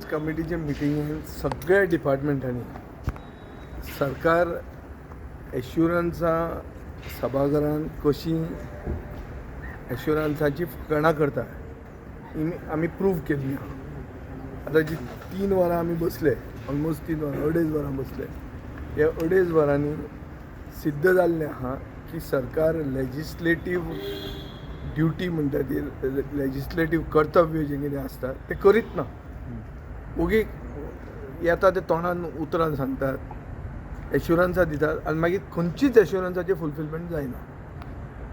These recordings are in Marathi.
कमिटीचे मिटींगेन सगळ्या डिपार्टमेंटांनी सरकार एश्युरन्सां सभाघरांत कशी एश्युरन्साची फकाणां करता ही आमी प्रूव केल्ली आहा. आतां जी 3 वरां आमी बसले, ऑलमोस्ट 3 वरां, 2.5 वरां बसले. ह्या 2.5 वरांनी सिद्ध जाल्लें आहा की सरकार लेजिस्लेटीव ड्युटी म्हणटा ती लेजिस्लेटीव कर्तव्य जें कितें आसता तें करीत ना. ओगी येता ते तोंडान उतरां सांगतात, एश्युरन्सां दितात आनी मागीर खंयचीच एश्युरन्साचें फुलफिलमेंट जायना.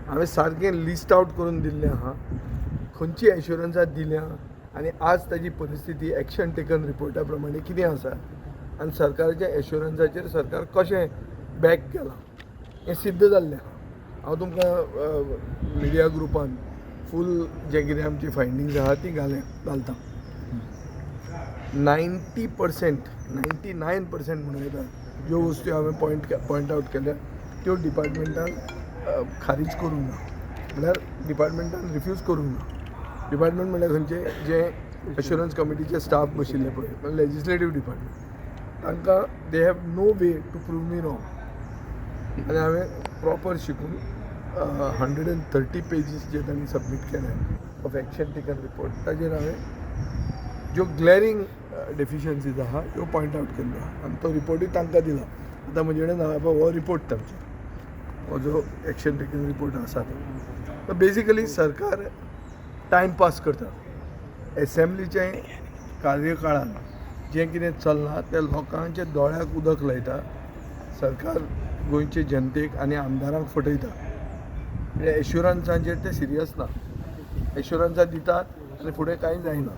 हांवें सारकें लिस्ट आवट करून दिल्लें आहा खंयची एश्युरन्सां दिल्या आनी आज ताजी परिस्थिती एक्शन टेकन रिपोर्टा प्रमाणे कितें आसा आनी सरकाराच्या एश्युरन्साचेर सरकार कशें बॅक केलां हें सिद्ध जाल्लें आहा. हांव तुमकां मिडिया ग्रुपान फूल जें कितें आमची फायंडींग्स आहा ती घालतां. 90% 99% म्हणूं येता ज्यो वस्तू हांवें पॉयंट आवट केल्या त्यो डिपार्टमेंटान खारीज करूंक ना, म्हळ्यार डिपार्टमेंटान रिफ्यूज करूंक ना. डिपार्टमेंट म्हळ्यार खंयचे जे एश्युरन्स कमिटीचे स्टाफ बशिल्ले पळय, म्हळ्यार लेजिस्लेटीव डिपार्टमेंट, तांकां they have no way to prove me wrong. आनी हांवें प्रॉपर शिकून 130 पेजीस जे तांणी सबमीट केल्या ऑफ एक्शन टेकन रिपोर्ट, ताजेर हांवें ज्यो ग्लॅरींग डेफिशियन्सीज आहा त्यो पॉयंट आवट केल्लो आहा आनी तो रिपोर्टूय तांकां दिला. आतां म्हजे कडेन हो रिपोर्ट तांचो, हो जो एक्शन टेकन रिपोर्ट आसा तो बेजिकली सरकार टायम पास करता. एसेंब्लीचे कार्यकाळान जें कितें चल्लां तें लोकांच्या दोळ्याक उदक लायता, सरकार गोंयचे जनतेक आनी आमदारांक फटयता. म्हणजे एश्युरन्सांचेर ते सिरियस ना, एश्युरन्सां दितात आनी फुडें कांय जायना.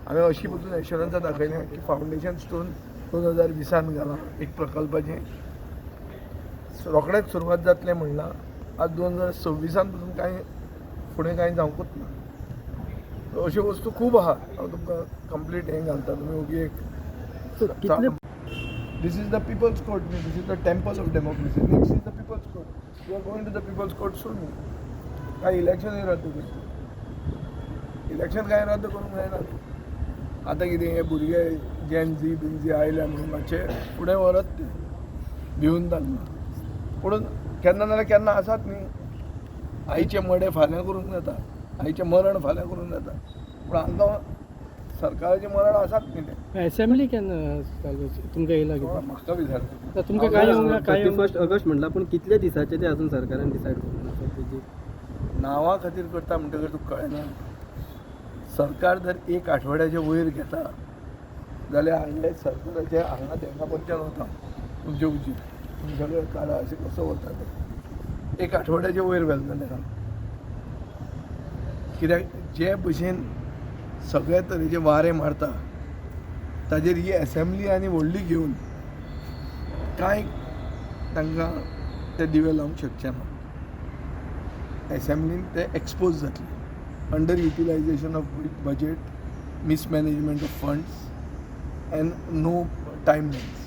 हांवें अशी पसून एश्युरन्सां दाखयल्या की फावंडेशन स्टोन 2020 घालां एक प्रकल्पाचें, रोखडेंच सुरवात जातलें म्हणलां. आज 2026 पसून कांय फुडें कांय जावंकूच ना. अश्यो वस्तू खूब आहा, हांव तुमकां कंप्लीट हें घालता. तुमी ओगी एक This is the people's court, this is the temple of democracy. Next is the people's court. You are going to the people's court soon. काय इलेक्शन रद्द करता, इलेक्शन काय रद्द करूंक जायना. आतां कितें हे भुरगे जेन झी आयल्या म्हणून मातशे फुडें व्हरत ते भिवन तांकां. पूण केन्ना नाल्यार केन्ना आसात न्ही, आईचे मडे फाल्यां करूंक जाता, आईचें मरण फाल्यां करूंक जाता. पूण हांकां सरकाराचें मरण आसात न्ही तें. असेंब्ली केन्ना चालू तुमकां येयला कितें म्हाका विचारता तुमकां काय 31 ऑगस्ट म्हणला, पूण कितल्या दिसाचे ते अजून सरकारान डिसायड करूंक ना. तेजी नांवा खातीर करता म्हणटकीर तुका कळना. सरकार जर एक आठवड्याच्या वयर घेता जाल्यार हाडले सरकाराचे हांगा तेंका पंचान वता तुमचे उची सगळें काडा अशें कसो वता ते. एक आठवड्याच्या वयर व्हेलें जाल्यार कित्याक जे भशेन सगळे तरेचे वारे मारता ताजेर ही एसेंब्ली आनी व्हडली घेवन कांय तांकां ते दिवे लावंक शकचे ना. एसेंब्लीन ते एक्सपोज जातले. Under utilisation of budget, mismanagement of funds and no timelines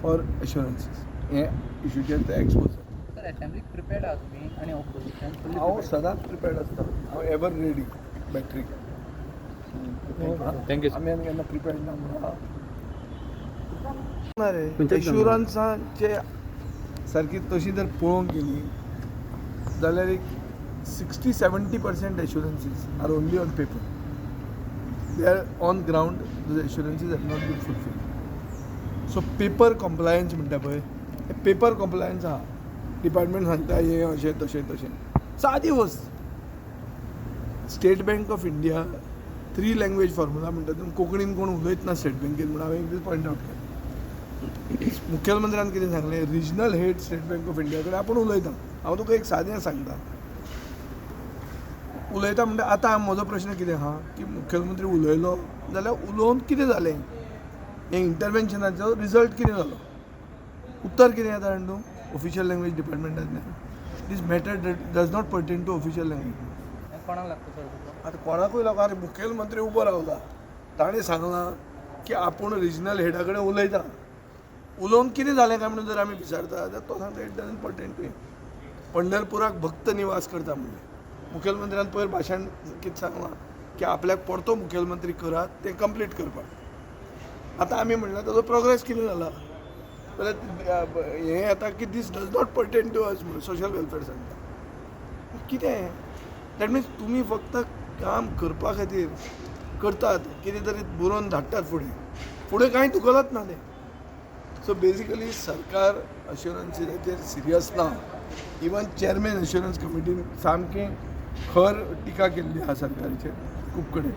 for assurances, हे इश्यूचेर ते एक्सपोज जाता. सर असेंब्लीक प्रिपेर्ड आहा तुमी आनी ऑपोजिशन? हांव सदांच प्रिपेर्ड आसता, हांव एवर रेडी बॅटरी. थँक्यू. आमी आनी केन्ना प्रिपेर्ड ना म्हणून रे. एश्युरन्सांचे सारकी तशी जर पळोवंक गेली जाल्यार एक 60-70% assurances are only on paper. They are on ground, those assurances have not been fulfilled. So paper compliance म्हणटा पळय, पेपर कॉम्प्लायन्स आहा. डिपार्टमेंट सांगता हें अशें तशें तशें. सादी वस्त. State bank of India 3 language formula म्हणटा तेतून कोंकणीन कोण उलयत ना स्टेट बँकेन म्हणून हांवें एक दीस पॉयंट आवट केलें. मुखेलमंत्र्यान कितें सांगलें, regional head state bank of India कडेन आपूण उलयता. हांव तुका एक सादें सांगता, उलयता म्हणजे आतां म्हजो प्रश्न कितें आहा की मुखेलमंत्री उलयलो जाल्यार उलोवन कितें जालें, हें इंटरवेन्शनाचो रिजल्ट कितें जालो, उत्तर कितें येता जाणा तूं ऑफिशियल लँग्वेज डिपार्टमेंटांतल्यान. This matter does not pertain to official language. कोणाक लागता सर? आतां कोणाकूय लागून अरे मुखेलमंत्री उबो रावला, ताणें सांगलां की आपूण रिजनल हेडा कडेन उलयता. उलोवन कितें जालें काय म्हणून जर आमी विचारता जाल्यार तो सांगता इट डजंट पर्टेन टू हिम. पंढरपुराक भक्त निवास करता म्हणलें. मुखेलमंत्र्यान पयर भाशण कितें सांगलां की आपल्याक परतो मुखेलमंत्री करात तें कंप्लीट करपाक. आतां आमी म्हणला ताजो प्रोग्रेस कितें जाला जाल्यार हें येता की this does not pertain to us म्हणून सोशल वेलफेअर सांगता कितें दॅट मिन्स तुमी फक्त काम करपा खातीर करतात कितें तरी बरोवन धाडटात फुडें कांय तुगोलच ना तें सो बेजिकली सरकार अश्युरन्सीचेर सिरियस ना इवन चॅरमॅन अश्युरन्स कमिटीन सामकें खर टिका केल्ली आहा सरकाराचेर खूब कडेन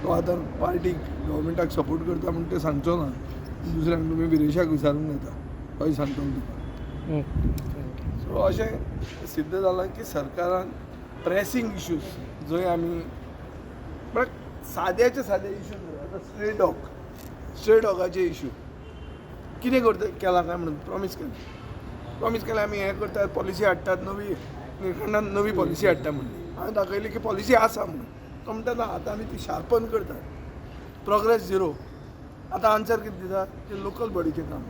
तो आतां पार्टीक गव्हर्मेंटाक सपोर्ट करता म्हणून ते सांगचो ना दुसऱ्यांक तुमी विरेशाक विचारूंक येता हय सांगतो तुका सो अशें सिद्ध जालां की सरकारान प्रेसींग इश्यूज जंय आमी म्हळ्यार साद्याचे सादे इश्यूज आतां स्ट्रे डॉगाचे इश्यू कितें करता केलां काय म्हणून प्रॉमीस केलें आमी हें करतात पॉलिसी हाडटात नवी निळखंडान नवी पॉलिसी हाडटा म्हणून हांवें दाखयली की पॉलिसी आसा म्हणून तो म्हणटा ना आतां आमी ती शार्पन करतात प्रोग्रेस झिरो आतां आन्सर कितें दिता ते लोकल बॉडीचें काम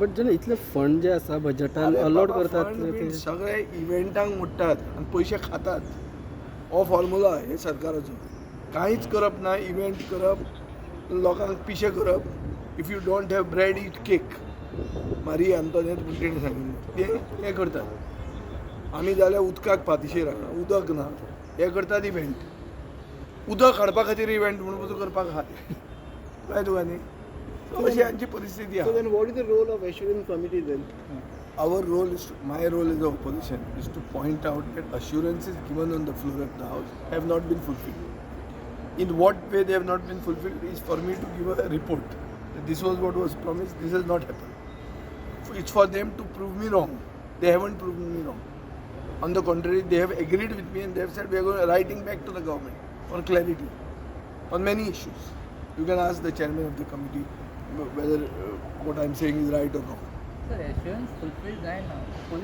बट जेन्ना इतले फंड जे आसा बजेटान अलॉट करतात फंड बीन सगळे इव्हेंटांक मोडटात आनी पयशे खातात हो फॉर्मुला हे सरकाराचो कांयच करप ना इव्हेंट करप लोकांक पिशे करप if you don't have bread eat cake Marie Antoinette म्हणून तेणें सांगिल्लें ते करतात आमी जाल्यार उदकाक फातीशीर हाडना उदक ना हे करतात इव्हेंट उदक हाडपा खातीर इव्हेंट म्हणून पसून करपाक आहा कळ्ळें तुका न्ही अशी आमची परिस्थिती आहा then what is the role of assurance committee then? Our role is, my role as the opposition is to point out that assurances given on the floor of the House have not been fulfilled. In what way they have not been fulfilled is for me to give a report. That this was what was promised, this has not happened. It's for them to prove me wrong. They haven't proven me wrong. On the contrary, they have agreed with me and they have said we are going writing back to the government for clarity on many issues. You can ask the chairman of the committee whether what I'm saying is right or wrong. Sir assurance fulfil जायना पोलीस